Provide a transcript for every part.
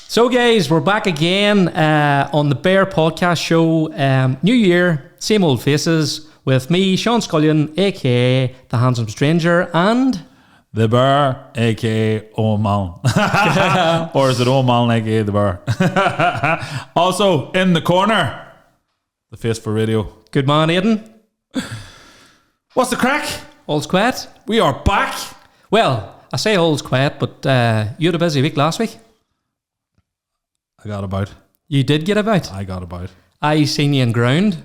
So guys, we're back again on the Bear Podcast Show. New year, same old faces with me, Sean Scullion, aka The Handsome Stranger, and The Bear, aka O'Malley. Or is it O'Malley, aka The Bear? Also, in the corner, the face for radio. good man Aidan. What's the crack? All's quiet? We are back. Well, I say all's quiet, but you had a busy week last week. I got about. You did get about. I got about. I seen you in ground.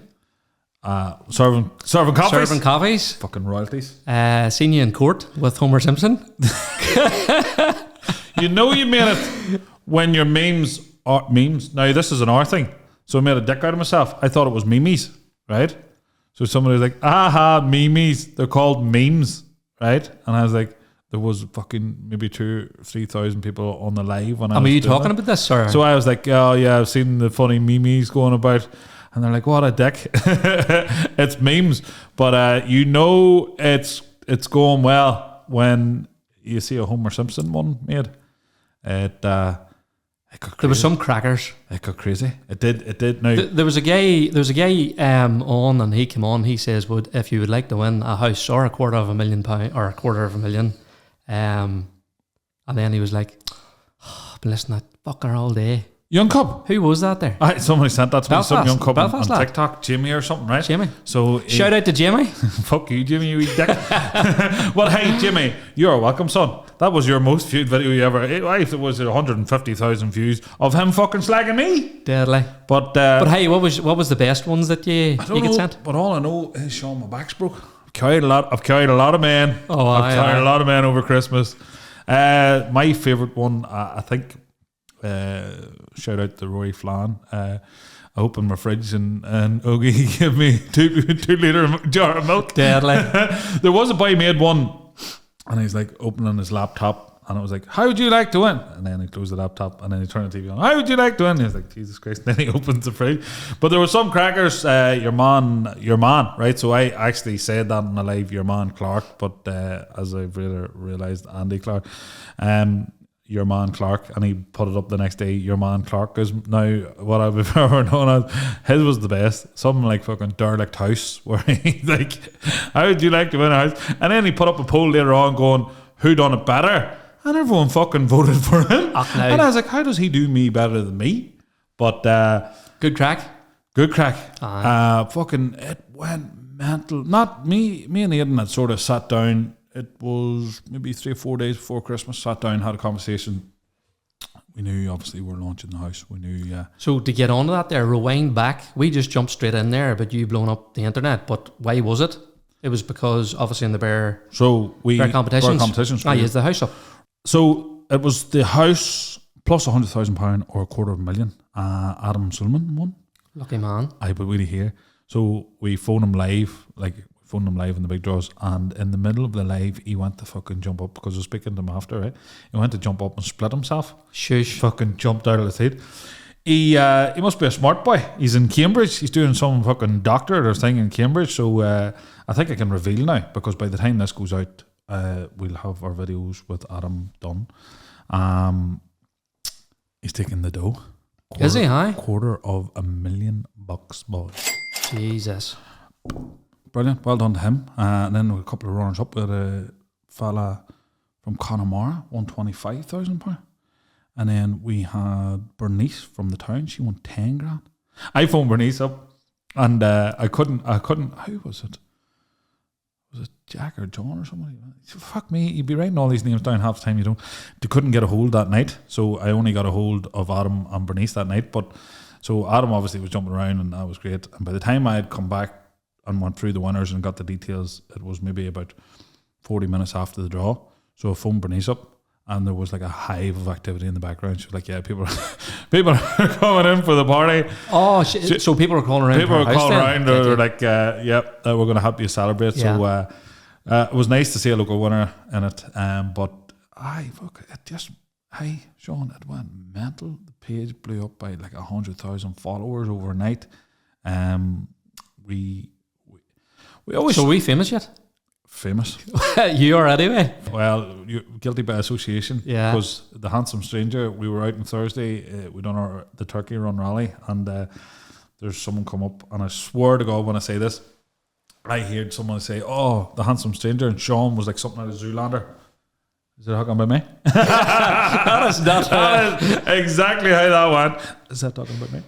Serving coffees. Serving coffees. Fucking royalties. Seen you in court with Homer Simpson. You know you made it when your memes are memes. Now this is an R thing. So I made a dick out of myself. I thought it was memes, right? So somebody was like, aha, memes. They're called memes, right? And I was like, there was fucking maybe 2,000 or 3,000 people on the live when I was Are you doing talking it. about this, sir? So I was like, oh yeah, I've seen the funny memes going about. And they're like, what a dick. It's memes. But you know it's going well when you see a Homer Simpson one made. It got crazy. There was some crackers. It got crazy. It did. Now, There was a guy on, and he came on. He says, if you would like to win a house or £250,000 or £250,000,000, and then he was like, I've been listening to that fucker all day. Young Cub. Who was that there? Somebody sent that to me. Some young Cub on Belfast lad. TikTok. Jamie or something, right? Jamie. So Shout out to Jamie. fuck you, Jimmy, you wee dick. Well, hey, Jimmy, you're welcome, son. That was your most viewed video you ever. It was 150,000 views of him fucking slagging me. Deadly. But hey, what was the best ones that you I don't get know, sent? but all I know is Sean, my back's broke. I've carried a lot of men. Oh, I've carried a lot of men over Christmas. My favourite one, I think. Shout out to Roy Flan. I opened my fridge and Ogie gave me 2 litre jar of milk. Deadly. There was a boy made one, and he's like opening his laptop, and it was like, "How would you like to win?" And then he closed the laptop, and then he turned the TV on. "How would you like to win?" And he's like, "Jesus Christ!" And then he opens the fridge, but there were some crackers. Your man, right? So I actually said that in the live, your man Clark, but as I've realised, Andy Clark. Your man Clark, and he put it up the next day. Your man Clark is now what I've ever known as. His was the best. Something like fucking Derelict House, where he's like, "How would you like to win a house?" And then he put up a poll later on going, "Who done it better?" And everyone fucking voted for him. And I was like, how does he do me better than me? But Good crack. Fucking it went mental. Not me and Aidan had sort of sat down. It was maybe 3 or 4 days before Christmas. Sat down, had a conversation. We knew obviously we're launching the house. We knew. So to get onto that there, rewind back. We just jumped straight in there, but you blowing up the internet. But why was it? It was because obviously in the Bear competitions. Yes, the house up. So it was the house plus £100,000 or £250,000. Adam Sullivan won. Lucky man. But really here. So we phoned him live, in the big draws, and in the middle of the live he went to fucking jump up, because I was speaking to him after, right? He went to jump up and split himself. Shush. Fucking jumped out of the seat. He must be a smart boy. He's in Cambridge. He's doing some fucking doctorate or thing in Cambridge. So I think I can reveal now, because by the time this goes out, we'll have our videos with Adam done. He's taking the dough. Is he high? $250,000, boys. Jesus. Brilliant. Well done to him. And then a couple of runners up with a fella from Connemara, won £25,000. And then we had Bernice from the town. She won 10 grand. I phoned Bernice up, and I couldn't. Who was it? Was it Jack or John or somebody? Fuck me. You'd be writing all these names down half the time. They couldn't get a hold that night. So I only got a hold of Adam and Bernice that night. But so Adam obviously was jumping around, and that was great. And by the time I had come back and went through the winners and got the details, it was maybe about 40 minutes after the draw. So I phoned Bernice up, and there was like a hive of activity in the background. She was like, "Yeah, people are coming in for the party." Oh, so people are calling around. People are calling around. They're like, "Yep, we're going to help you celebrate." Yeah. So it was nice to see a local winner in it. But Hey, Sean, it went mental. The page blew up by like 100,000 followers overnight. We always So are we famous yet? famous. You are anyway. Well, you're guilty by association. Yeah. Because the Handsome Stranger, we were out on Thursday. We done the Turkey Run rally, and there's someone come up, and I swear to God when I say this, I heard someone say, "Oh, the Handsome Stranger," and Sean was like something out of Zoolander. Is it talking about me? That is not. That is exactly how that went. Is that talking about me?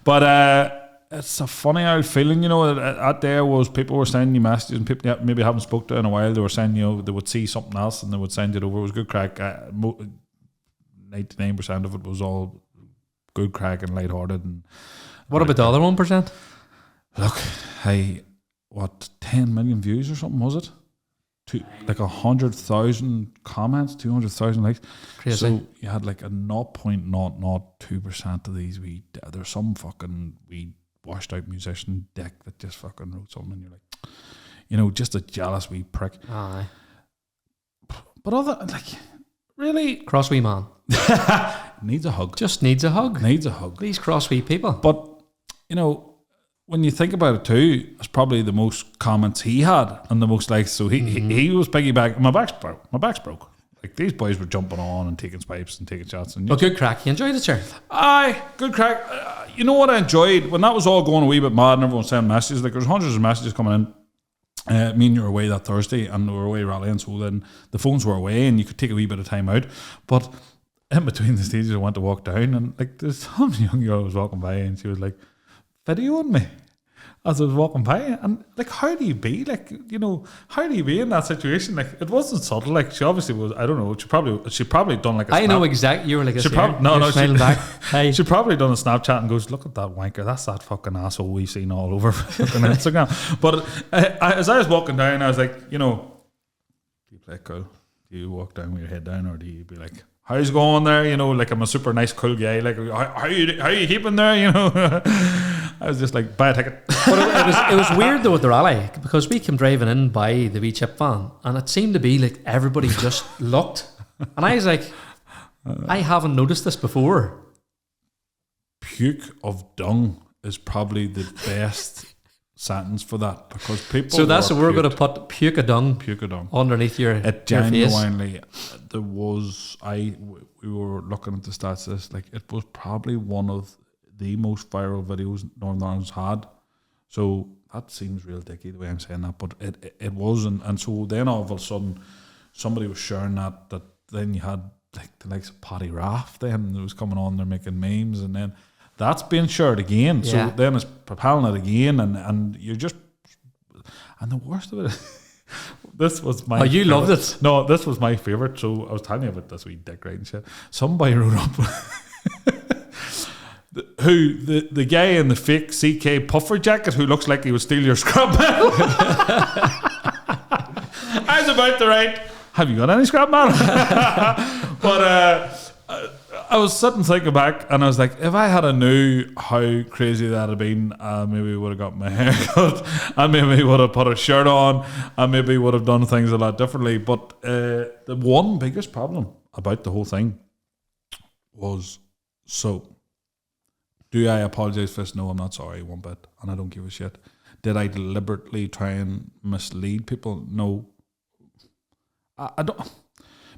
But it's a funny old feeling, you know. That there was people were sending you messages, and people that maybe haven't spoke to in a while. They were sending you, they would see something else and they would send it over. It was good crack. 99% of it was all good crack and lighthearted. And What about the other 1%? look, hey, what 10 million views or something was it? Like 100,000 comments, 200,000 likes. Crazy. So you had like a 0.002% of these. There's some fucking washed out musician dick that just fucking wrote something, and you're like, you know, just a jealous wee prick. Aye. But other really Cross wee man. needs a hug. Just needs a hug. Needs a hug. These cross wee people. But you know, when you think about it too, it's probably the most comments he had and the most likes. So he was piggyback. My back's broke. Like these boys were jumping on and taking swipes and taking shots. And But good crack. You enjoyed it, sir? aye, good crack. You know what I enjoyed when that was all going a wee bit mad and everyone sending messages. Like there was hundreds of messages coming in. Me and you were away that Thursday and we were away rallying, so then the phones were away and you could take a wee bit of time out. But in between the stages, I went to walk down and like there's some young girl was walking by and she was like, videoing me as I was walking by, and like, how do you be like, you know, how do you be in that situation? Like, it wasn't subtle. Like, she obviously was. I don't know. She probably done like a I snap. know exactly. You were like a She probably smiling back. Hey. She probably done a Snapchat and goes, look at that wanker. That's that fucking asshole we've seen all over fucking Instagram. But as I was walking down, I was like, you know, do you play it cool? Do you walk down with your head down, or do you be like, how's it going there? You know, like I'm a super nice, cool guy. Like, how you keeping there? You know, I was just like, buy a ticket. But it was weird though at the rally, because we came driving in by the wee chip van and it seemed to be like everybody just looked, and I was like, I haven't noticed this before. Puke of dung is probably the best sentence for that, because people. So that's what we're going to put puke of dung underneath your, It your face. genuinely, there was, we were looking at the stats, this, like, it was probably one of the most viral videos Northern Ireland's had. So that seems real dicky the way I'm saying that, but it was, and so then all of a sudden somebody was sharing that then you had like the likes of Paddy Raff then it was coming on, they're making memes, and then that's being shared again. Yeah. So then it's propelling it again, and you're just, and the worst of it this was my you favorite. loved it. No, this was my favourite. So I was telling you about this wee dick riding shit. Somebody wrote up who the guy in the fake CK puffer jacket who looks like he would steal your scrap metal. I was about to write, have you got any scrap metal? But I was sitting thinking back, and I was like, if I had a knew how crazy that had been, maybe would have got my hair cut, and maybe would have put a shirt on, and maybe would have done things a lot differently. But the one biggest problem about the whole thing was, so do I apologise for this? No, I'm not sorry one bit, and I don't give a shit. Did I deliberately try and mislead people? No. I don't.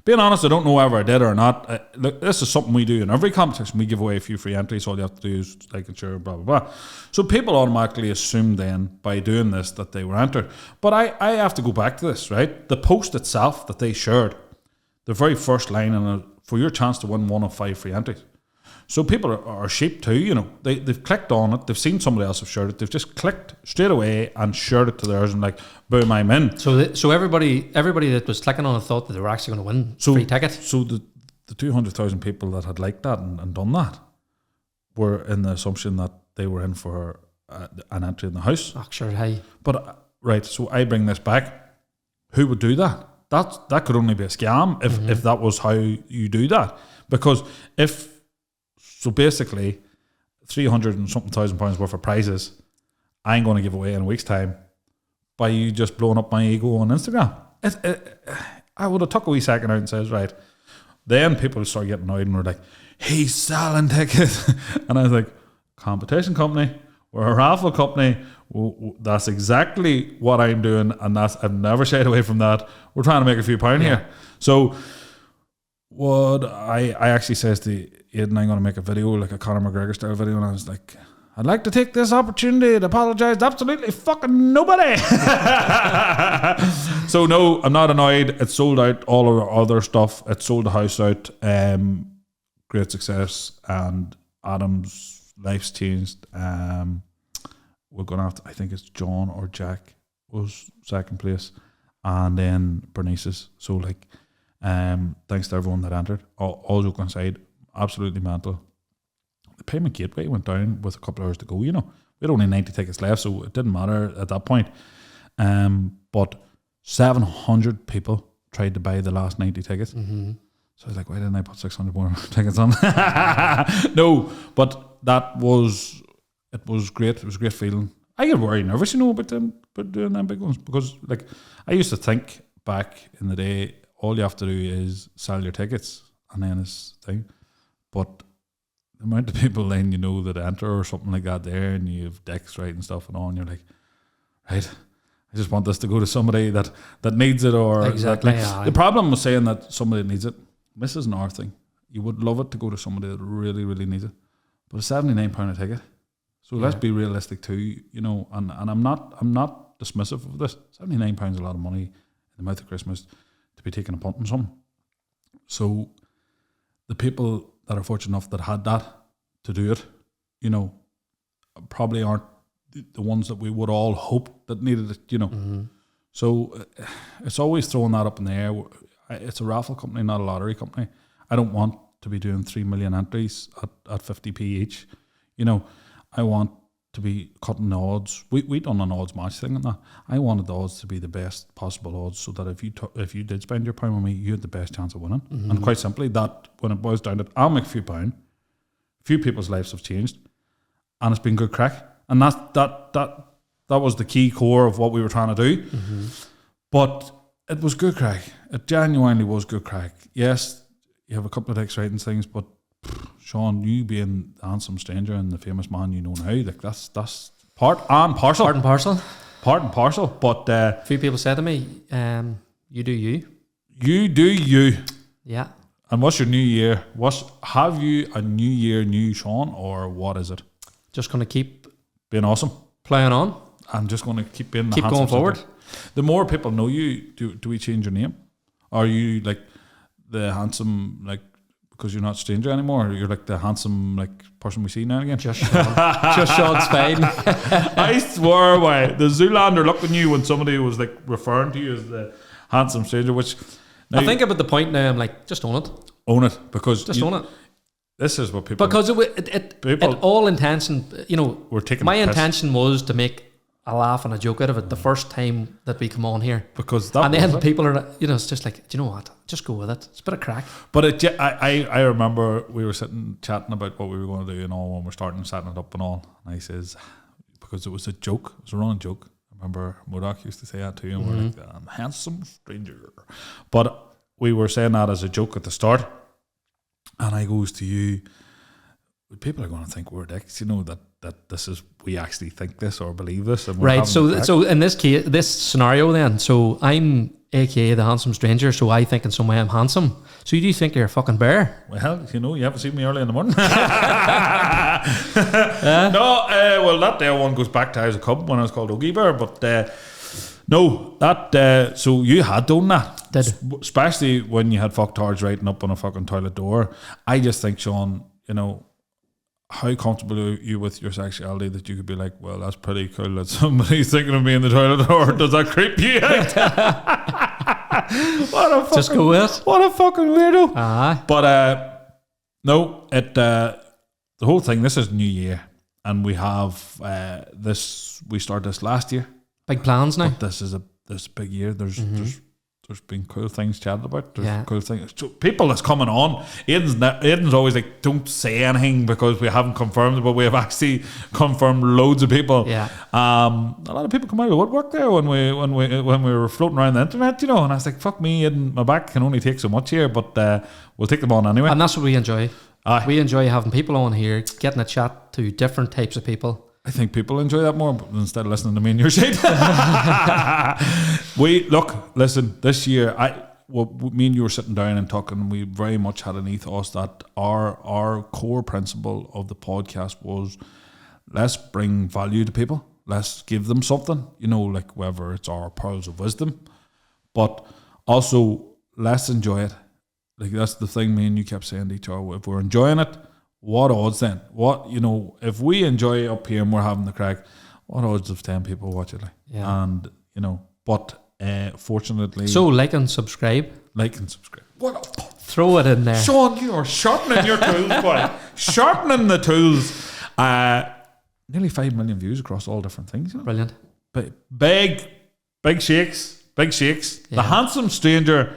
Being honest, I don't know whether I did or not. Look, this is something we do in every competition. We give away a few free entries. All you have to do is like and share, blah, blah, blah. So people automatically assume then by doing this that they were entered. But I have to go back to this, right? The post itself that they shared, the very first line, for your chance to win one of 5 free entries. So people are sheep too, you know. They've clicked on it. They've seen somebody else have shared it. They've just clicked straight away and shared it to theirs and like, boom, I'm in. So everybody that was clicking on it thought that they were actually going to win free ticket. So the 200,000 people that had liked that and done that were in the assumption that they were in for an entry in the house. Oh, sure, hey. But right, so I bring this back. Who would do that? That could only be a scam if that was how you do that. Because so basically, 300 and something thousand pounds worth of prizes I'm going to give away in a week's time by you just blowing up my ego on Instagram. I would have took a wee second out and says, right, then people started getting annoyed and were like, he's selling tickets. And I was like, competition company, we're a raffle company. That's exactly what I'm doing, and I've never shied away from that. We're trying to make a few pound here. So what I actually says to Aidan, I'm going to make a video, like a Conor McGregor style video, and I was like, I'd like to take this opportunity to apologise to absolutely fucking nobody. So no, I'm not annoyed. It sold out all of our other stuff. It sold the house out. Great success, and Adam's life's changed. We're going to have to, I think it's John or Jack was second place, and then Bernice's. So like, thanks to everyone that entered. All joking aside, absolutely mental. The payment gateway went down with a couple of hours to go. You know, we had only 90 tickets left, so it didn't matter at that point. But 700 people tried to buy the last 90 tickets. Mm-hmm. So I was like, why didn't I put 600 more tickets on? No, but it was great. It was a great feeling. I get very nervous, you know, about doing them big ones, because like I used to think back in the day, all you have to do is sell your tickets and then it's thing. But the amount of people then, you know, that enter or something like that there, and you have decks, right, and stuff and all, and you're like, right, I just want this to go to somebody that needs it, or exactly. The problem with saying that somebody needs it, this is another thing. You would love it to go to somebody that really, really needs it, but it's £79 a ticket. So let's be realistic too, you know. And I'm not dismissive of this. £79 is a lot of money in the mouth of Christmas to be taking a punt on something. So the people that are fortunate enough that had that to do it, you know, probably aren't the ones that we would all hope that needed it, you know. Mm-hmm. So it's always throwing that up in the air. It's a raffle company, not a lottery company. I don't want to be doing 3 million entries at 50p each. You know, I want to be cutting the odds. We done an odds match thing and that. I wanted the odds to be the best possible odds, so that if you did spend your pound with me, you had the best chance of winning. Mm-hmm. And quite simply, that when it boils down to it, I'll make a few pound. A few people's lives have changed, and it's been good crack. And that was the key core of what we were trying to do. Mm-hmm. But it was good crack. It genuinely was good crack. Yes, you have a couple of exciting things, but Sean, you being the handsome stranger and the famous man you know now, like that's part and parcel. Part and parcel. Part and parcel. But a few people said to me, you do you. You do you. Yeah. And what's your new year? Have you a new year, new Sean, or what is it? Just going to keep being awesome. Playing on. I'm just going to keep being the keep going forward. Center. The more people know you, do we change your name? Are you like the handsome, like, because you're not a stranger anymore, or you're like the handsome, like, person we see now and again? Just Sean. Just Sean Spain. I swear by the Zoolander looked at you when somebody was like referring to you as the handsome stranger, which I think about the point now, I'm like, just own it. Own it, because just own it. This is what people, because it all intention, you know, we're taking my intention was to make a laugh and a joke out of it the first time that we come on here, because that, and then people are, you know, it's just like, do you know what, just go with it, it's a bit of crack. But I remember we were sitting chatting about what we were going to do and all when we're starting setting it up and all, and I says, because it was a joke, it was a running joke, I remember Modoc used to say that too, and we're like, I'm handsome stranger, but we were saying that as a joke at the start, and I goes to you, people are going to think we're dicks, you know, that this is, we actually think this or believe this, and right. So in this case, this scenario, then, so I'm AKA the handsome stranger, so I think in some way I'm handsome. So you do think you're a fucking bear? Well, you know, you haven't seen me early in the morning. No, well, that day one goes back to I was a cub when I was called Ogie Bear, but no, that so you had done that. Did. Especially when you had fucktards writing up on a fucking toilet door. I just think, Sean, you know, how comfortable are you with your sexuality that you could be like, well, that's pretty cool that somebody's thinking of me in the toilet door. Does that creep you out? What a fucking, just go with it. What a fucking weirdo. But no, the whole thing, this is New Year, and we have we started this last year. Big plans now. But this is this big year. There's There's been cool things chatted about. There's Yeah. cool things. So people that's coming on. Aiden's always like, don't say anything because we haven't confirmed, but we have actually confirmed loads of people. Yeah. A lot of people come out of the woodwork there when we were floating around the internet, and I was like, fuck me, Aiden, my back can only take so much here, but we'll take them on anyway. And that's what we enjoy. Aye. We enjoy having people on here, getting a chat to different types of people. I think people enjoy that more instead of listening to me and your shit. Listen, this year, me and you were sitting down and talking, we very much had an ethos that our core principle of the podcast was, let's bring value to people. Let's give them something, like whether it's our pearls of wisdom, but also let's enjoy it. Like, that's the thing me and you kept saying to each other. If we're enjoying it, what odds then? If we enjoy it up here and we're having the crack, what odds of 10 people watch it? Like? Yeah. And, but fortunately... So like and subscribe. Like and subscribe. Throw it in there. Sean, you are sharpening your tools, boy. Sharpening the tools. Nearly 5 million views across all different things. Brilliant. Big shakes. Big shakes. Yeah. The handsome stranger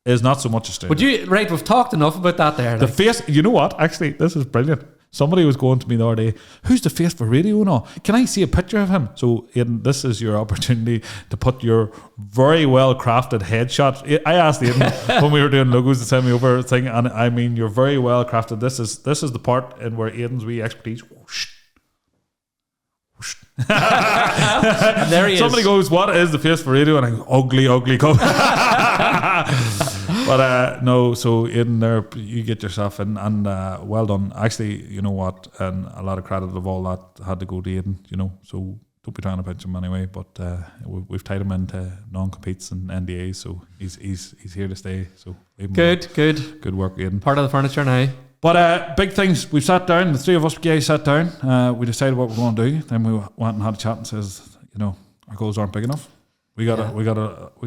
is not so much a stranger. We've talked enough about that there. The face, you know what? Actually, this is brilliant. Somebody was going to me the other day, who's the face for radio now? Can I see a picture of him? So, Aidan, this is your opportunity to put your very well crafted headshot. I asked Aidan when we were doing logos to send me over a thing, and I mean, you're very well crafted. This is the part in where Aidan's wee expertise. Whoosh. There he Somebody is. goes, what is the face for radio? And I go, ugly cup. But no, so in there you get yourself in, and well done. Actually, you know what, and a lot of credit of all that had to go to Aidan, so don't be trying to pinch him anyway, but we've tied him into non-competes and NDAs, so he's here to stay, so good work, Aidan. Part of the furniture now. But big things, we've sat down, the three of us guys sat down, we decided what we're going to do, then we went and had a chat and says, our goals aren't big enough. We gotta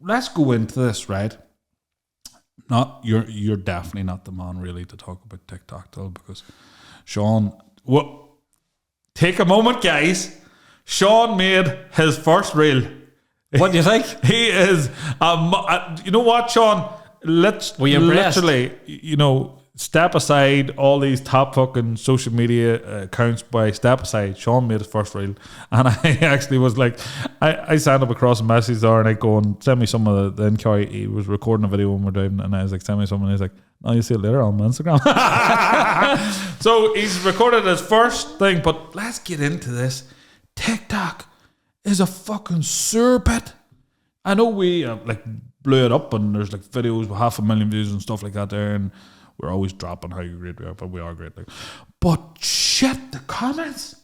let's go into this, right? You're definitely not the man really to talk about TikTok, though, because Sean, take a moment, guys. Sean made his first reel. What do you think? He is you know what, Sean? Let's literally, step aside all these top fucking social media accounts step aside. Sean made his first reel, and I actually was like, I signed up across a message there, and I go and send me some of the inquiry. He was recording a video when we're driving, and I was like, send me something. And he's like, no, you'll see it later on my Instagram. So he's recorded his first thing, but let's get into this. TikTok is a fucking sewer pit. I know we blew it up, and there's videos with 500,000 views and stuff like that there, and we're always dropping how great we are, but we are great. But shit, the comments,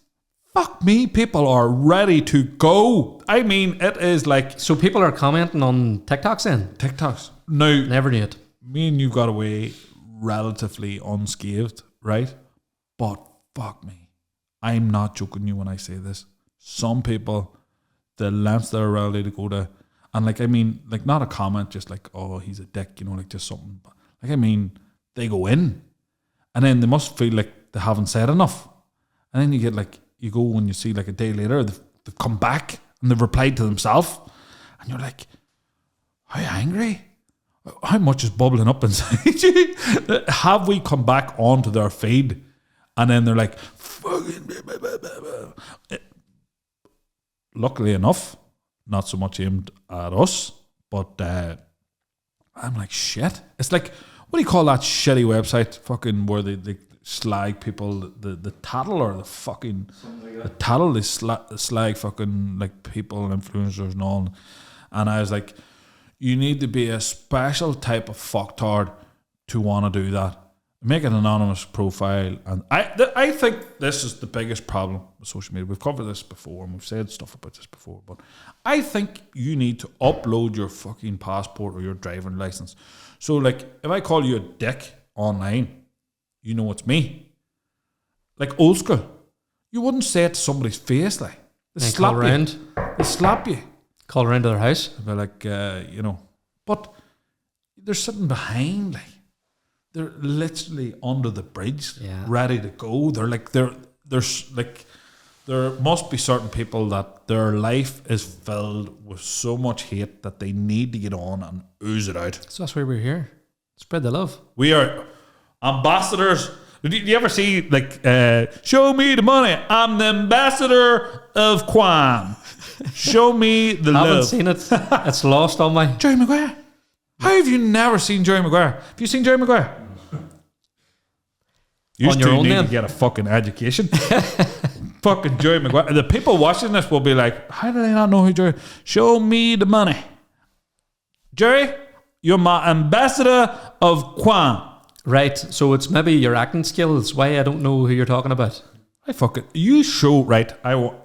fuck me, people are ready to go. I mean, it is like... So people are commenting on TikToks then? TikToks. Now, Never knew it. me and you got away relatively unscathed, right? But fuck me, I'm not joking you when I say this. Some people, the lengths they're ready to go to, and not a comment, just oh, he's a dick, just something. They go in, and then they must feel like they haven't said enough, and then you get you go and you see a day later they've come back and they've replied to themselves, and you're like, how angry, how much is bubbling up inside you? Have we come back onto their feed, and then they're like, fucking... Luckily enough, not so much aimed at us, but I'm like, shit. It's like, what do you call that shitty website? Fucking where they slag people, the tattle or the fucking... The tattle, they slag fucking people and influencers and all. And I was like, you need to be a special type of fucktard to want to do that. Make an anonymous profile. And I think this is the biggest problem with social media. We've covered this before and we've said stuff about this before, but I think you need to upload your fucking passport or your driving license. So if I call you a dick online, you know it's me. Old school. You wouldn't say it to somebody's face they slap you. Around. They slap you. Call around to their house. They're but they're sitting behind they're literally under the bridge, Yeah. ready to go. They're there must be certain people that their life is filled with so much hate that they need to get on and ooze it out. So that's why we're here. Spread the love. We are ambassadors. Do you ever see, like, show me the money, I'm the ambassador of Quam. Show me the I haven't love. seen it. It's lost on me. Jerry Maguire. How have you never seen Jerry Maguire? Have you seen Jerry Maguire? You On your two own need then? to get a fucking education. Fucking Jerry Maguire. The people watching this will be like, how do they not know who Jerry? Show me the money. Jerry, you're my ambassador of Quam. Right. So it's maybe your acting skills. Why I don't know who you're talking about. I fucking you show right.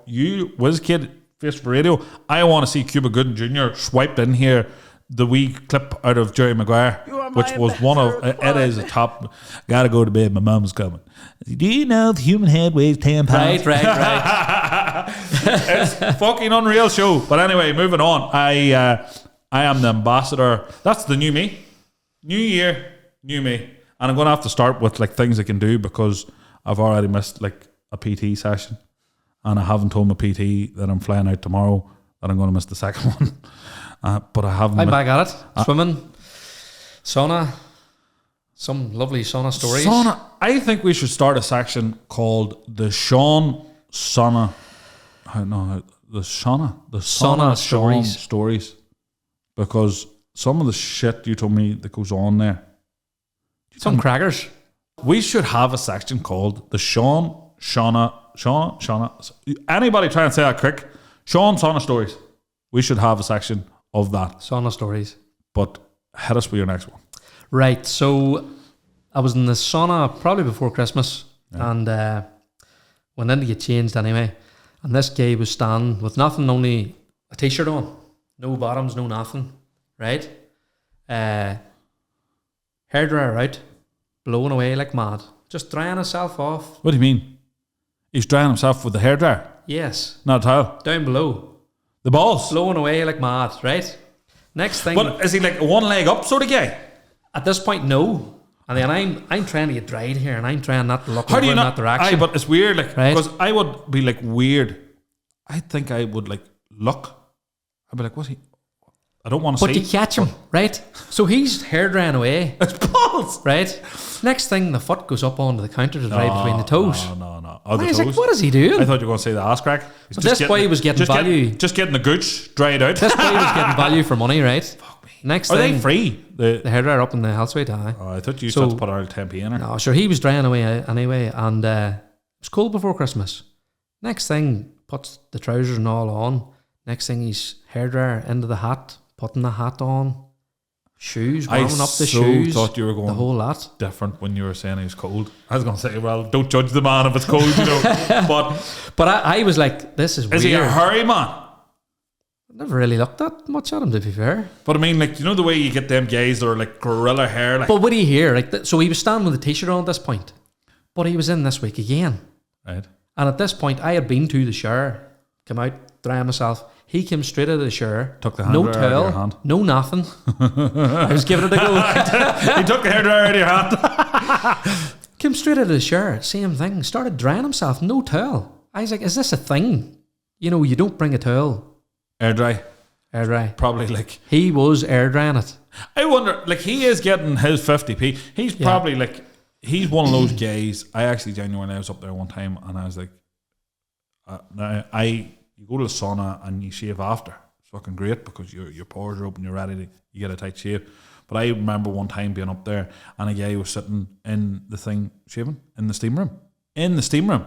You whiz kid face for radio. I want to see Cuba Gooden Jr. swiped in here. The wee clip out of Jerry Maguire, which was one of it is a top. Gotta go to bed. My mum's coming. Do you know the human head weighs 10 pounds? Right. It's fucking unreal show. But anyway, moving on. I am the ambassador. That's the new me. New year, new me. And I'm going to have to start with like things I can do because I've already missed like a PT session, and I haven't told my PT that I'm flying out tomorrow that I'm going to miss the second one. But I haven't. I'm back at it. Swimming, sauna, some lovely sauna stories. Sauna. I think we should start a section called the Sean Sauna. The sauna stories, because some of the shit you told me that goes on there. Some crackers. We should have a section called the Shauna. Anybody try and say that quick? Sean Sauna stories. We should have a section of that. Sauna stories. But hit us with your next one. Right. So I was in the sauna probably before Christmas, and went in to get changed anyway. And this guy was standing with nothing, only a t-shirt on, no bottoms, no nothing. Right. Hairdryer out, blowing away like mad, just drying himself off. What do you mean? He's drying himself with the hairdryer, Yes, not a towel. down below, The balls. blowing away like mad. Right. Next thing, But is he like one leg up sort of guy? at this point, no. And then I'm trying to get dried here, and I'm trying not to look How over do you in not? that direction. Aye, but it's weird, like Right. because I would be like weird. I think I would like look. I'd be like, what's he? I don't want to But see. you catch him, right? So he's hair drying away, It's balls. right? Next thing, the foot goes up onto the counter to dry between the toes. No. I Oh, the was toes. like, what is he doing? I thought you were going to say the ass crack. He's But just this boy was getting value. just getting the gooch dried out. This boy was getting value for money, right? Next Are thing, they free? the hairdryer up in the health suite, aye. I thought you So- had to put around 10p in her. No, sure, he was drying away anyway, and it was cold before Christmas. Next thing, puts the trousers and all on. Next thing, he's hairdryer into the hat, putting the hat on, shoes, I warming up the so shoes, thought you were going the whole lot. different when you were saying he was cold. I was going to say, well, don't judge the man if it's cold, you know. But I was like, this is weird. Is he a hairy man? Never really looked that much at him, to be fair. But I mean, like, you know the way you get them guys that are like gorilla hair, like But what do you hear? Like, so he was standing with a t-shirt on at this point, but he was in this week again. right? And at this point, I had been to the shower, come out, dry myself. He came straight out of the shower, Took the hand no dryer out of your towel, hand. no nothing. I was giving it a go. He took the hairdryer out of your hand. Came straight out of the shower, same thing. Started drying himself, no towel. I was like, is this a thing? You know, you don't bring a towel. Air dry. Air dry. Probably like, He was air drying it. I wonder, like, he is getting his 50p. He's Yeah. probably like, he's one of those guys. I actually genuinely, I was up there one time and I was like, you go to the sauna and you shave after. It's fucking great because your pores are open, you're ready to, you get a tight shave. But I remember one time being up there and a guy was sitting in the thing shaving in the steam room. In the steam room.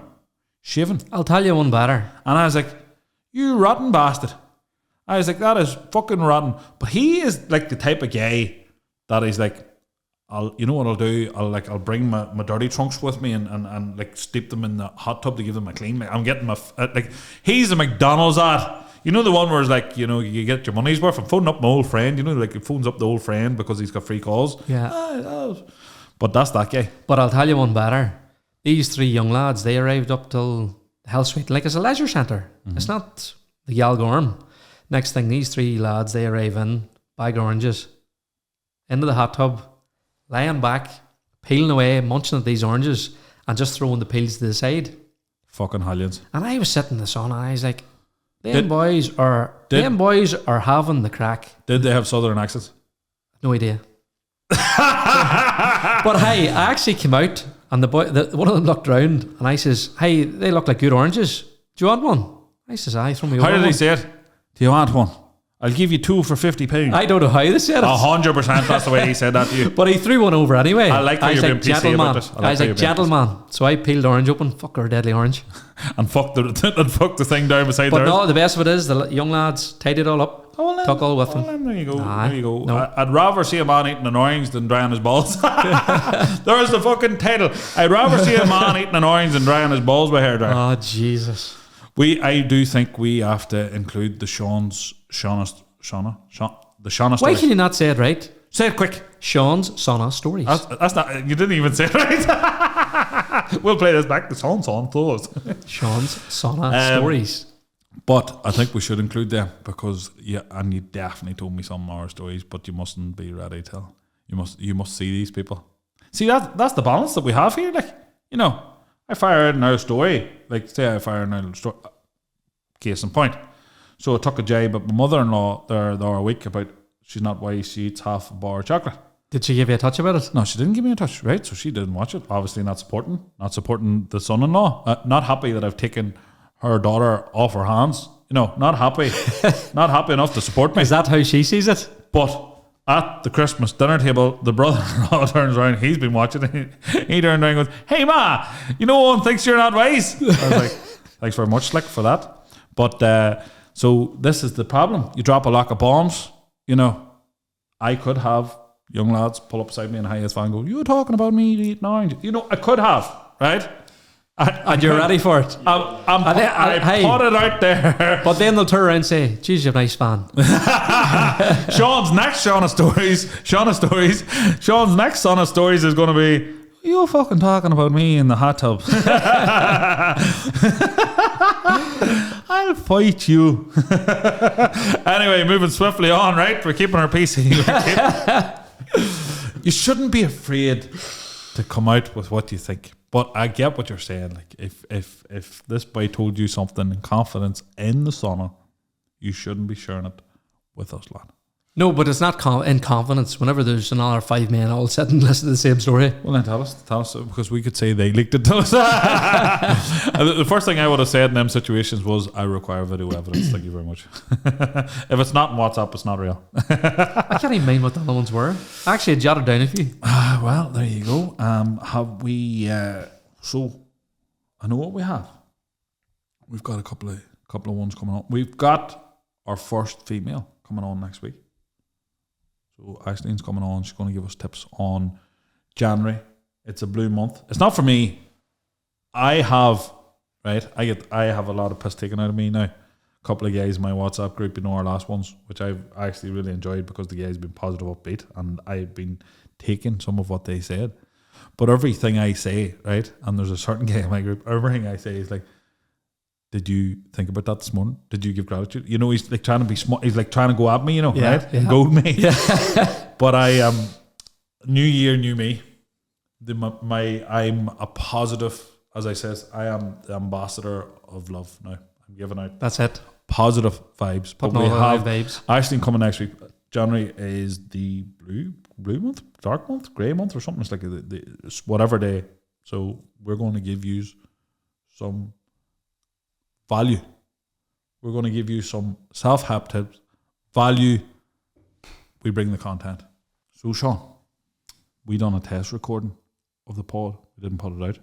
Shaving. I'll tell you one better. And I was like, you rotten bastard. I was like, that is fucking rotten. But he is like the type of guy that is like, you know what I'll do? I'll bring my dirty trunks with me and like steep them in the hot tub to give them a clean. Like, I'm getting my like he's a McDonald's ad. You know the one where it's like, you know, you get your money's worth. I'm phoning up my old friend. You know, like he phones up the old friend because he's got free calls. Yeah. But that's that guy. But I'll tell you one better. These three young lads, they arrived up till the Hell Suite. Like, it's a leisure centre. It's not the Yalgorm. Next thing, these three lads, they arrive in, bag oranges, into the hot tub, lying back, peeling away, munching at these oranges, and just throwing the peels to the side. Fucking hellions. And I was sitting in the sun and I was like, them Did- boys are having the crack. Did they have southern accents? No idea. But hey, I actually came out and one of them looked round and I says, hey, they look like good oranges. Do you want one? I says, aye, throw me over How did one. he say it? Do you want one? I'll give you 2 for £50. I don't know how they said it. 100%. That's the way he said that to you. But he threw one over anyway. I like how was you're like, being PC gentleman. about it. I was like, gentleman. So I peeled orange open. Fuck her, deadly orange. And fuck the thing down beside But there. no, the best of it is the young lads tied it all up. Oh, well, Took all with well, them. there you go. Aye. There you go. No. I'd rather see a man eating an orange than drying his balls. There's the fucking title. I'd rather see a man eating an orange than drying his balls with hair dryer. Oh, Jesus. I do think we have to include the Shauna Why story. can you not say it right? Say it quick. Sean's sauna stories. That's not. You didn't even say it right. We'll play this back. The Sean's on those. Sean's sauna stories. But I think we should include them because you definitely told me some more stories, but you mustn't be ready to tell. You must see these people. See that's the balance that we have here. Like, you know, I fire out another story. Like, say I fire another story. Case in point. So I took a jibe at my mother-in-law there a week about she's not wise, she eats half a bar of chocolate. Did she give you a touch about it? No, she didn't give me a touch, right? So she didn't watch it. Obviously not supporting the son-in-law. Not happy that I've taken her daughter off her hands. You know, not happy enough to support me. Is that how she sees it? But at the Christmas dinner table, the brother-in-law turns around. He's been watching it. He turned around and goes, "Hey ma, you know one thinks you're not wise." I was like, "Thanks very much, Slick, for that." But so this is the problem. You drop a lock of bombs. You know, I could have young lads pull up beside me in a highest van and go, "You were talking about me eating orange." You know, I could have, right? And you're ready for it. I put it out there. But then they'll turn around and say, "Geez, you're a nice fan." Sean's next Shauna stories is going to be, "You fucking talking about me in the hot tub." I'll fight you. Anyway, moving swiftly on, right? We're keeping our PC. You shouldn't be afraid to come out with what you think. But I get what you're saying. Like, if this boy told you something in confidence in the sauna, you shouldn't be sharing it with us, lad. No, but it's not in confidence. Whenever there's another 5 men all sitting listening to the same story. Well, then tell us, because we could say they leaked it to us. The first thing I would have said in them situations was, "I require video evidence. Thank you very much." If it's not in WhatsApp, it's not real. I can't even mind what the other ones were. Actually, I jotted down a few. Well, there you go. Have we? So, I know what we have. We've got a couple of ones coming on. We've got our first female coming on next week. So Aisline's coming on. She's going to give us tips on January. It's a blue month. It's not for me. I have a lot of piss taken out of me now. A couple of guys in my WhatsApp group, you know, our last ones, which I've actually really enjoyed because the guys have been positive, upbeat, and I've been taking some of what they said. But everything I say, right, and there's a certain guy in my group, everything I say is like, "Did you think about that this morning? Did you give gratitude?" You know, he's like trying to be smart. He's like trying to go at me, you know, right? Yeah. And goad me. Yeah. But I am new year, new me. I'm a positive, as I says, I am the ambassador of love now. I'm giving out That's it. positive vibes. But Putting we all the right have vibes. Aisling coming next week. January is the blue month, dark month, grey month, or something. It's like the whatever day. So we're going to give you some value. We're going to give you some self-help tips. Value. We bring the content. So Sean, we done a test recording of the pod. We didn't put it out.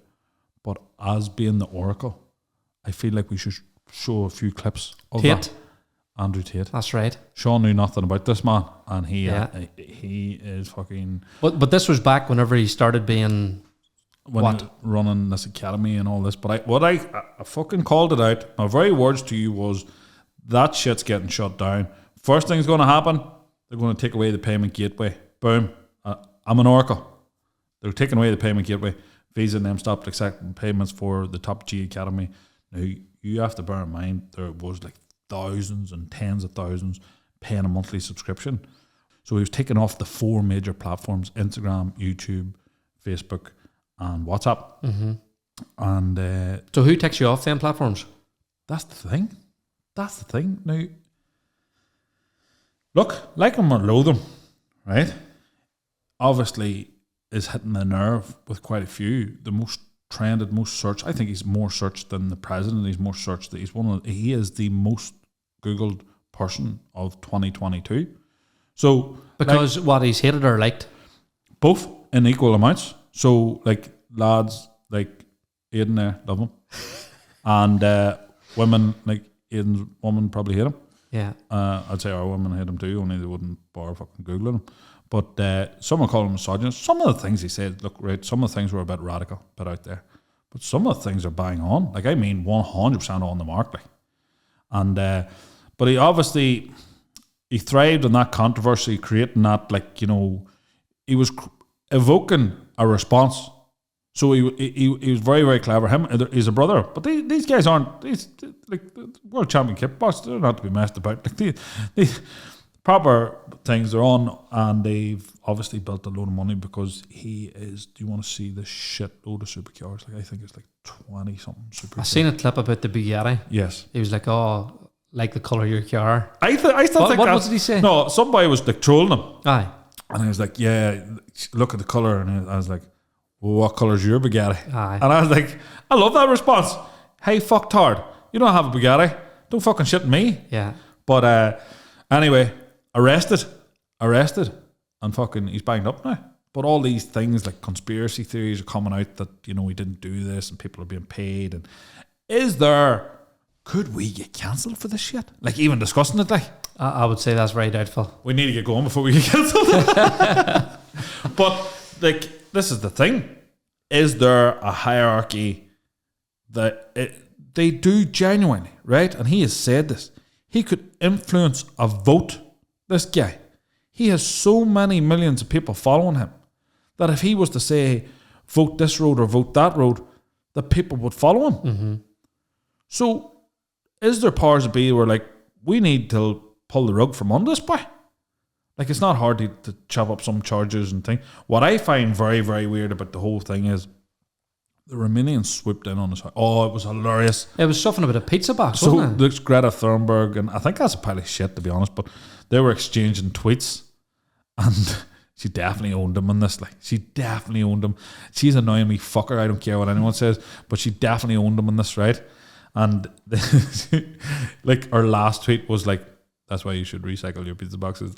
But as being the Oracle, I feel like we should show a few clips of Tate. that. Andrew Tate. That's right. Sean knew nothing about this man, and he is fucking. But this was back whenever he started being When what? he was running this academy and all this. But I fucking called it out. My very words to you was, that shit's getting shut down. First thing's going to happen, they're going to take away the payment gateway. Boom. I'm an Oracle. They're taking away the payment gateway. Visa and them stopped accepting payments for the Top G Academy. Now, you have to bear in mind, there was like thousands and tens of thousands paying a monthly subscription. So he was taken off the 4 major platforms: Instagram, YouTube, Facebook, and WhatsApp. Mm-hmm. And So who takes you off them platforms? that's the thing. That's the thing. Now, look, like him or loathe him, right? Obviously, is hitting the nerve with quite a few. The most trended, most searched. I think he's more searched than the president. He's more searched. He is the most Googled person of 2022. So Because what he's hated or liked. both in equal amounts. So like lads like Aiden there love him, and women like Aiden's woman probably hate him. Yeah. I'd say our women hate him too, only they wouldn't bother fucking googling him. But some will call him misogynist. Some of the things he said, look, right, some of the things were a bit radical, a bit out there. But some of the things are bang on. Like, I mean, 100% on the mark. Like. And, but he obviously, he thrived in that controversy, creating that, like, you know, he was evoking a response. So he was very, very clever. He's a brother. But these guys aren't, these, like, world champion kickboxers, they're not to be messed about. Like, these proper things they're on, and they've obviously built a load of money because he is. Do you want to see the shit load of supercars? Like, I think it's like 20 something supercars. I seen a clip about the Bugatti. Yes, He was like, "Oh, like the colour of your car." I still think What that's, did he say? No, somebody was like trolling him, Aye. and he was like, "Yeah, look at the color," and I was like, "Well, what color's your Bugatti?" Aye. And I was like, "I love that response." Hey, fucktard, you don't have a Bugatti. Don't fucking shit me. Yeah. But anyway, arrested, and fucking he's banged up now. But all these things like conspiracy theories are coming out that, you know, he didn't do this and people are being paid. And could we get cancelled for this shit? Like, even discussing it, like, I would say that's very doubtful. we need to get going before we get cancelled. But like, this is the thing: is there a hierarchy that they do genuinely, right? And he has said this. He could influence a vote. This guy, he has so many millions of people following him that if he was to say, vote this road or vote that road, the people would follow him. Mm-hmm. So, is there powers that be where, like, we need to pull the rug from under this boy? Like, it's not hard to chop up some charges and things. What I find very, very weird about the whole thing is the Romanians swooped in on us. Oh, it was hilarious. It was something about a pizza box, So wasn't it? there's Greta Thunberg, and I think that's a pile of shit, to be honest, but they were exchanging tweets, and she definitely owned him in this. Like, she definitely owned him. She's annoying me, fucker. I don't care what anyone says, but she definitely owned him in this, right? And like, her last tweet was like, "That's why you should recycle your pizza boxes."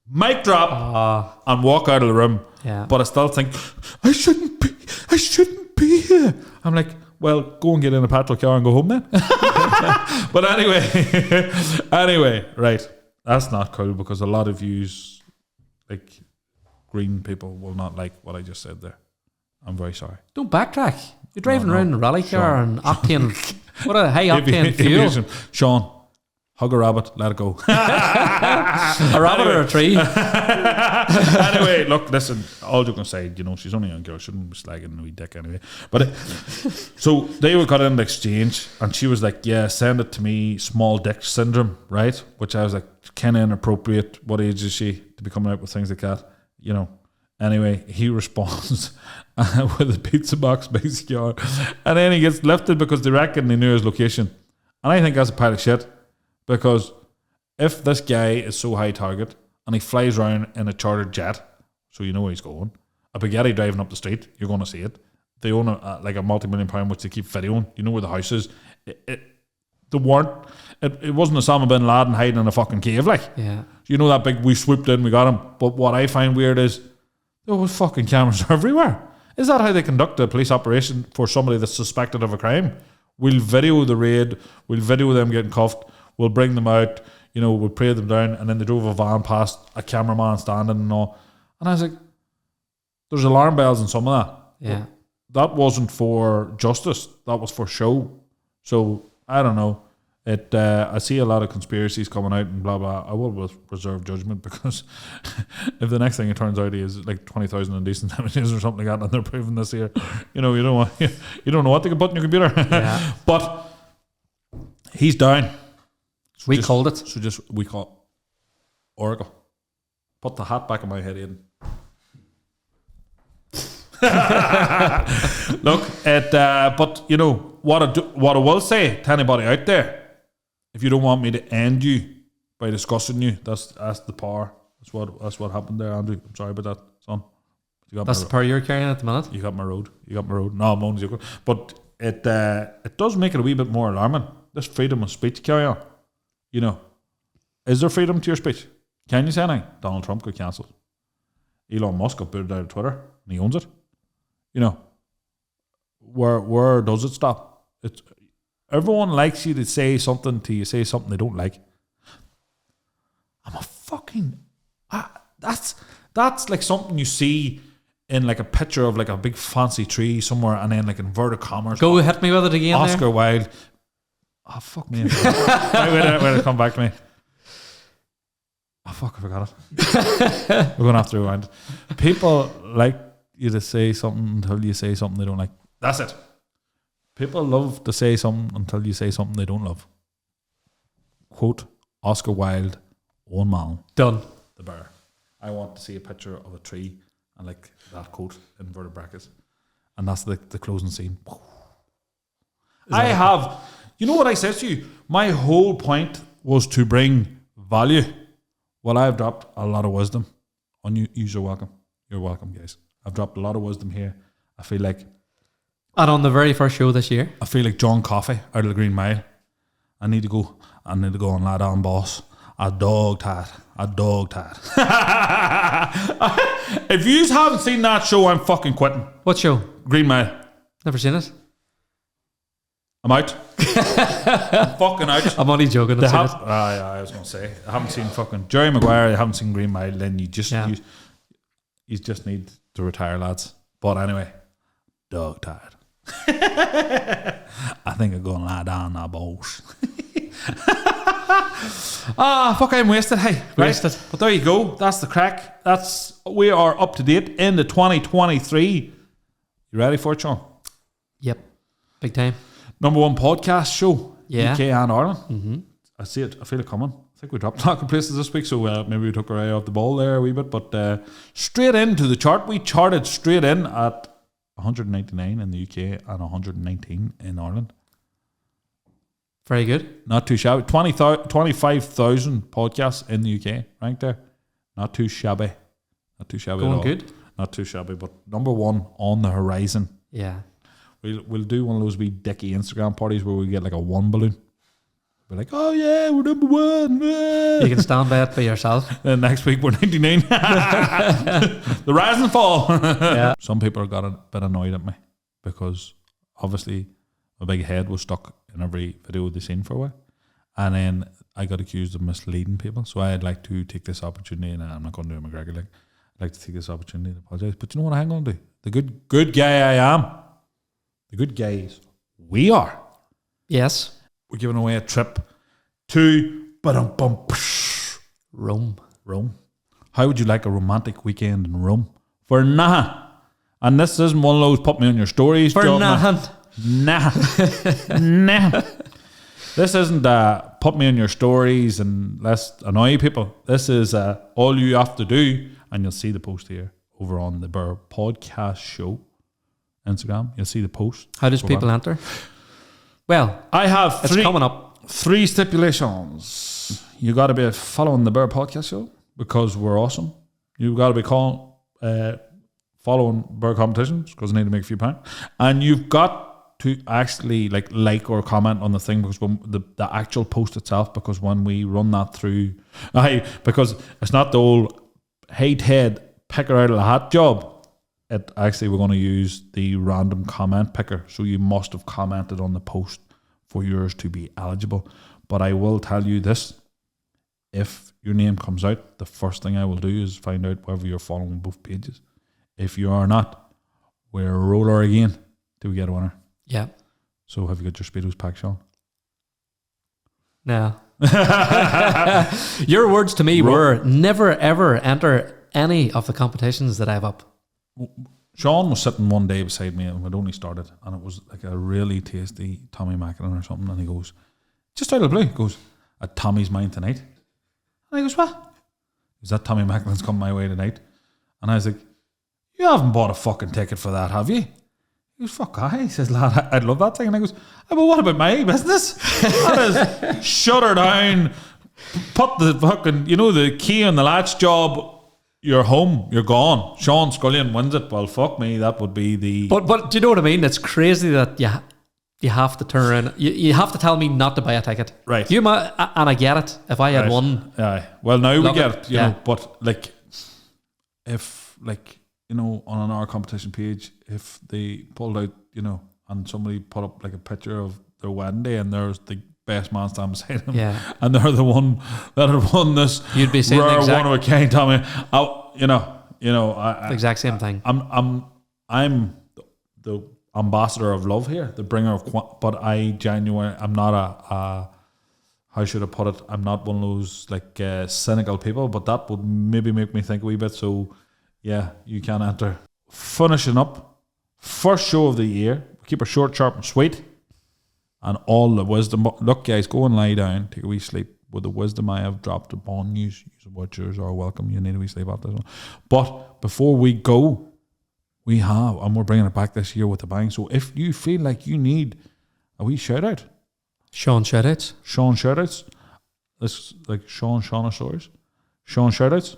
Mic drop and walk out of the room. Yeah. But I still think I shouldn't be here. I'm like, well, go and get in a petrol car and go home then. But anyway, right. That's not cool because a lot of yous, like green people, will not like what I just said there. I'm very sorry. Don't backtrack. You're driving No, around in a rally car and octane. What a high octane fuel. Aviation. Sean, hug a rabbit, let it go. A rabbit or a tree. Anyway, look, listen, all joking aside, you know, she's only a young girl, shouldn't be slagging a wee dick anyway. But so they got in the exchange, and she was like, "Yeah, send it to me, small dick syndrome," right? Which I was like, kind of inappropriate. What age is she to be coming out with things like that? You know. Anyway, he responds with a pizza box, basically, and then he gets lifted because they reckon they knew his location. And I think that's a pile of shit, because if this guy is so high target and he flies around in a chartered jet, so you know where he's going, a Bugatti driving up the street, you're going to see it. They own like a multi-million-pound, which they keep videoing. You know where the house is. It wasn't Osama bin Laden hiding in a fucking cave, like. Yeah. You know that big, we swooped in, we got him. But what I find weird is there was fucking cameras everywhere. Is that how they conduct a police operation for somebody that's suspected of a crime? We'll video the raid, we'll video them getting cuffed, we'll bring them out, you know, we'll pray them down, and then they drove a van past, a cameraman standing and all. And I was like, there's alarm bells and some of that. Yeah. That wasn't for justice, that was for show. So, I don't know. I see a lot of conspiracies coming out and blah blah. I will reserve judgment, because if the next thing it turns out is like 20,000 indecent images or something like that, and they're proving this here, you know, you don't know what they can put in your computer. Yeah. But he's down. So We called it. So we call Oracle. Put the hat back on my head, Aidan. Look, but you know what I will say to anybody out there, if you don't want me to end you by discussing you, that's the power. That's what happened there, Andrew. I'm sorry about that, son. That's the power you're carrying at the minute. You got my road. No, I'm only joking. But it does make it a wee bit more alarming. This freedom of speech carry on. You know, is there freedom to your speech? Can you say anything? Donald Trump got cancelled. Elon Musk got booted out of Twitter and he owns it. You know, where does it stop? Everyone likes you to say something till you say something they don't like. That's like something you see in like a picture of like a big fancy tree somewhere, and then like inverted commas. Go hit me with it again. Oscar Wilde. Oh fuck me! wait, come back to me. Oh fuck! I forgot it. We're gonna have to rewind. People like you to say something until you say something they don't like. That's it. People love to say something until you say something they don't love. Quote Oscar Wilde, Owen Mallon. Done. The Bear. I want to see a picture of a tree and like that quote in inverted brackets, and that's the closing scene. You know what I said to you? My whole point was to bring value. Well, I've dropped a lot of wisdom on you. You're welcome. You're welcome, guys. I've dropped a lot of wisdom here. I feel like, and on the very first show this year, I feel like John Coffey out of the Green Mile. I need to go and lay down, boss. A dog tat. If you haven't seen that show, I'm fucking quitting. What show? Green Mile. Never seen it. I'm out. I'm fucking out. I'm only joking. I was going to say, I haven't seen fucking Jerry Maguire. I haven't seen Green Mile. Then you just need to retire, lads. But anyway, dog tired. I think I'm going to lie down now, boss. Fuck, I'm wasted. Hey, wasted. Right? But there you go. That's the crack. We are up to date in the 2023. You ready for it, Sean? Yep. Big time. Number one podcast show. Yeah. UK and Ireland. Mm-hmm. I see it. I feel it coming. I think we dropped a lot of places this week, so maybe we took our eye off the ball there a wee bit. But straight into the chart. We charted straight in at 199 in the UK and 119 in Ireland. Very good. Not too shabby. 25,000 podcasts in the UK ranked there. Not too shabby. Going at all. good. Not too shabby, but number one on the horizon. Yeah. We'll do one of those wee dicky Instagram parties where we get like a one balloon. We're like, oh yeah, we're number one. You can stand by it by yourself. And next week we're 99. The rise and fall. Yeah. Some people got a bit annoyed at me because obviously my big head was stuck in every video they've seen for a while. And then I got accused of misleading people. So I'd like to take this opportunity, and I'm not going to do a McGregor like. I'd like to take this opportunity to apologise. But you know what I'm going to do? The good guy I am. The good guys we are. Yes. We're giving away a trip to Rome. How would you like a romantic weekend in Rome? For nothing. And this isn't one of those put me on your stories. For nothing. Nah. This isn't put me on your stories and let's annoy people. This is all you have to do, and you'll see the post here over on the Burr Podcast Show Instagram. You'll see the post. How does people enter? Well, I have it's coming up. 3 stipulations. You got to be following the Burr Podcast Show because we're awesome. You've got to be following Burr competitions because I need to make a few pounds, and you've got to actually like or comment on the thing because when the actual post itself, because when we run that through, because it's not the old hey Ted picker out of the hat job. It actually, we're going to use the random comment picker, so you must have commented on the post for yours to be eligible. But I will tell you this: if your name comes out, the first thing I will do is find out whether you're following both pages. If you are not, we're a roller again till we get a winner. Yeah. So have you got your Speedos packed, Sean? No. Your words to me were never ever enter any of the competitions that I have up. Sean was sitting one day beside me and we'd only started, and it was like a really tasty Tommy Macklin or something, and he goes, just out of the blue, he goes, at Tommy's mine tonight. And I goes, what? Is that Tommy Macklin's come my way tonight? And I was like, You haven't bought a fucking ticket for that, have you? He goes, fuck, he says, lad, I'd love that thing. And I goes, but what about my business? That is, shut her down, put the fucking, the key on the latch job, you're home, you're gone. Sean Scullion wins it. Well, fuck me, that would be the... But do you know what I mean? It's crazy that you have to turn around. You have to tell me not to buy a ticket. Right. And I get it. If I had one... Aye. Well, now we get it, yeah. But, if, on our competition page, if they pulled out, and somebody put up, a picture of their wedding day and there's the best man stand beside them, and they're the one that had won this you'd be saying rare the exact, one of a kind, Tommy. The exact same thing. I'm the ambassador of love here, the bringer of but I'm not a how should I put it? I'm not one of those cynical people, but that would maybe make me think a wee bit. So yeah, you can enter. Finishing up, first show of the year. Keep it short, sharp, and sweet. And all the wisdom. Look, guys, go and lie down, take a wee sleep. With the wisdom I have dropped upon you, watchers are welcome. You need a wee sleep after this one. But before we go, we have, and we're bringing it back this year with the bang. So if you feel like you need a wee shout out, Sean shoutouts. Sean shoutouts. This Shaunosaurus. Sean shoutouts.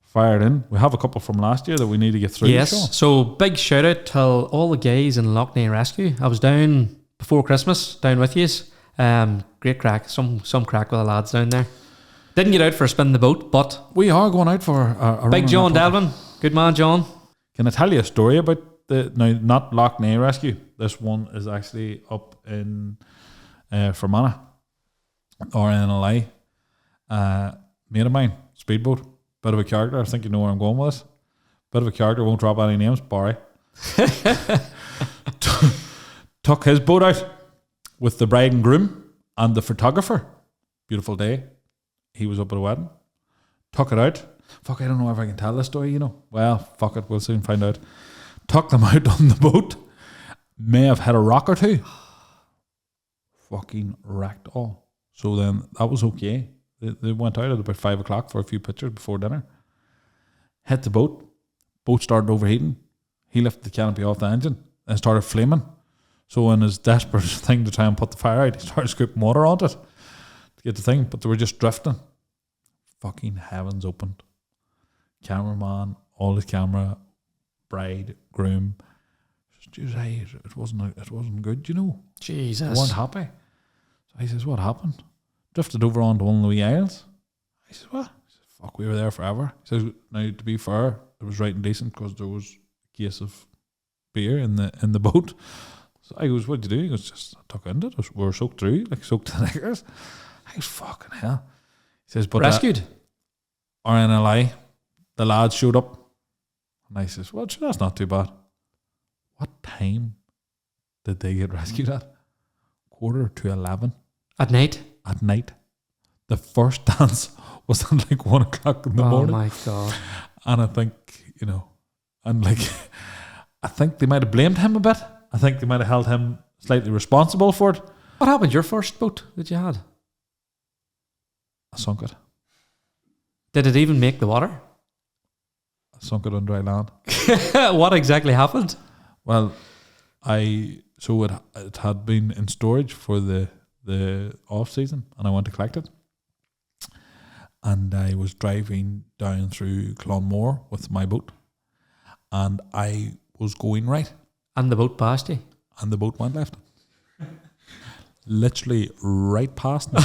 Fire it in. We have a couple from last year that we need to get through. Yes. Sean. So big shout out to all the guys in Loughnane Rescue. I was down before Christmas, down with yous. Great crack. Some crack with the lads down there. Didn't get out for a spin in the boat, but we are going out for a big John Delvin. Good man, John. Can I tell you a story about not Loughnane Rescue? This one is actually up in Fermanagh or in LA. Mate of mine, speedboat. Bit of a character. I think you know where I'm going with this. Bit of a character. Won't drop any names. Barry. Took his boat out with the bride and groom and the photographer. Beautiful day. He was up at a wedding. Took it out. Fuck, I don't know if I can tell this story, Well, fuck it. We'll soon find out. Took them out on the boat. May have had a rock or two. Fucking wrecked all. So then that was okay. They went out at about 5 o'clock for a few pictures before dinner. Hit the boat. Boat started overheating. He lifted the canopy off the engine and started flaming. So in his desperate thing to try and put the fire out, he started scooping water onto it to get the thing, but they were just drifting. Fucking heavens opened. Cameraman, all his camera, bride, groom. It wasn't good, Jesus. They weren't happy. So he says, what happened? Drifted over onto one of the wee isles. I said, what? He said, fuck, we were there forever. He says, now to be fair, it was right and decent because there was a case of beer in the boat. So I goes, what'd you do? He goes, just took into it. We were soaked through, soaked to the knickers. I goes, fucking hell. He says, but rescued? RNLI, the lads showed up. And I says, well, sure, that's not too bad. What time did they get rescued at? 11:45. At night? At night. The first dance was at 1 o'clock in the morning. Oh my God. And I think, I think they might have blamed him a bit. I think they might have held him slightly responsible for it. What happened to your first boat that you had? I sunk it. Did it even make the water? I sunk it on dry land. What exactly happened? Well, it had been in storage for the off season, and I went to collect it. And I was driving down through Clonmore with my boat, and I was going right. And the boat passed you? And the boat went left. Literally right past me.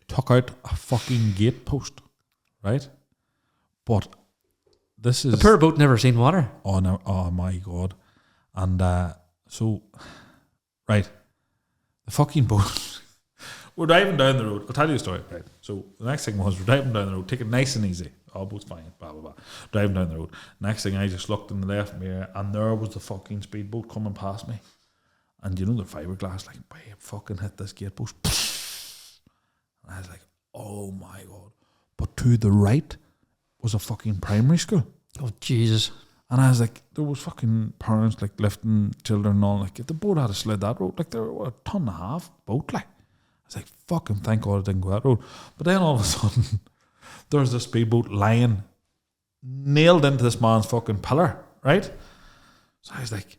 Took out a fucking gate post, right? But this is... The poor boat never seen water. Oh, no, oh my God. And so, right, the fucking boat... We're driving down the road. I'll tell you a story, right? So the next thing was we're driving down the road, taking it nice and easy. All boat's fine, blah, blah, blah. Driving down the road. Next thing I just looked in the left mirror and there was the fucking speedboat coming past me. And the fiberglass, babe, fucking hit this gate post. And I was like, oh my God. But to the right was a fucking primary school. Oh, Jesus. And I was like, there was fucking parents lifting children and all. If the boat had slid that road, there were a ton and a half boat, I was like, fucking thank God it didn't go that road. But then all of a sudden, there's a speedboat lying nailed into this man's fucking pillar, right? So I was like,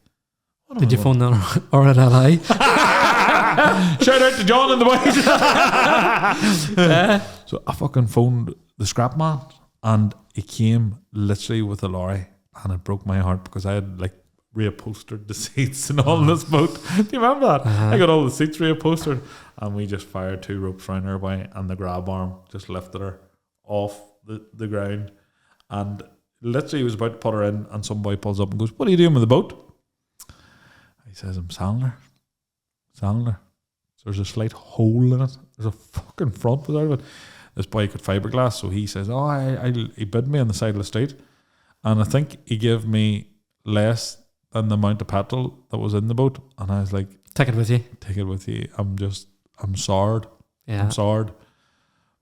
what am Did I you going- phone the RNLI? Shout out to John and the boys. So I fucking phoned the scrap man, and he came literally with a lorry, and it broke my heart because I had like reupholstered the seats and all this boat. Do you remember that? I got all the seats reupholstered, and we just fired 2 ropes round her way, and the grab arm just lifted her off the ground, and literally was about to put her in, and some boy pulls up and goes, "What are you doing with the boat?" He says, "I'm selling her. So there's a slight hole in it. There's a fucking front without it." This boy could fiberglass, so he says, "Oh, he bid me on the side of the street, and I think he gave me less than the amount of petrol that was in the boat." And I was like, Take it with you. "Take it with you. I'm soured. Yeah. I'm soured.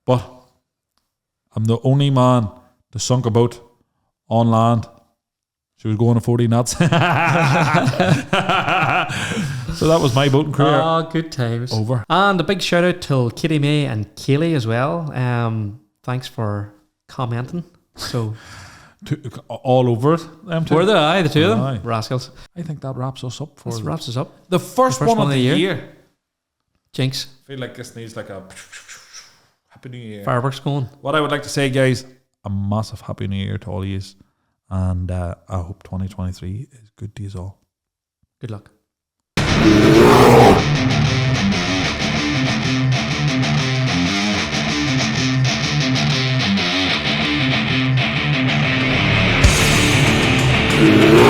But I'm the only man to sunk a boat on land." She was going at 40 knots. So that was my boating career. Oh, good times. Over. And a big shout out to Katie May and Kaylee as well. Thanks for commenting. So All over it. Them two. were they? Aye, the two of them. Aye. Rascals. I think that wraps us up for This wraps us up. the first one of the year. Jinx. I feel like this needs like a Happy New Year. Fireworks going. What I would like to say, guys, a massive Happy New Year to all of you. And I hope 2023 is good to you all. Good luck. Yeah.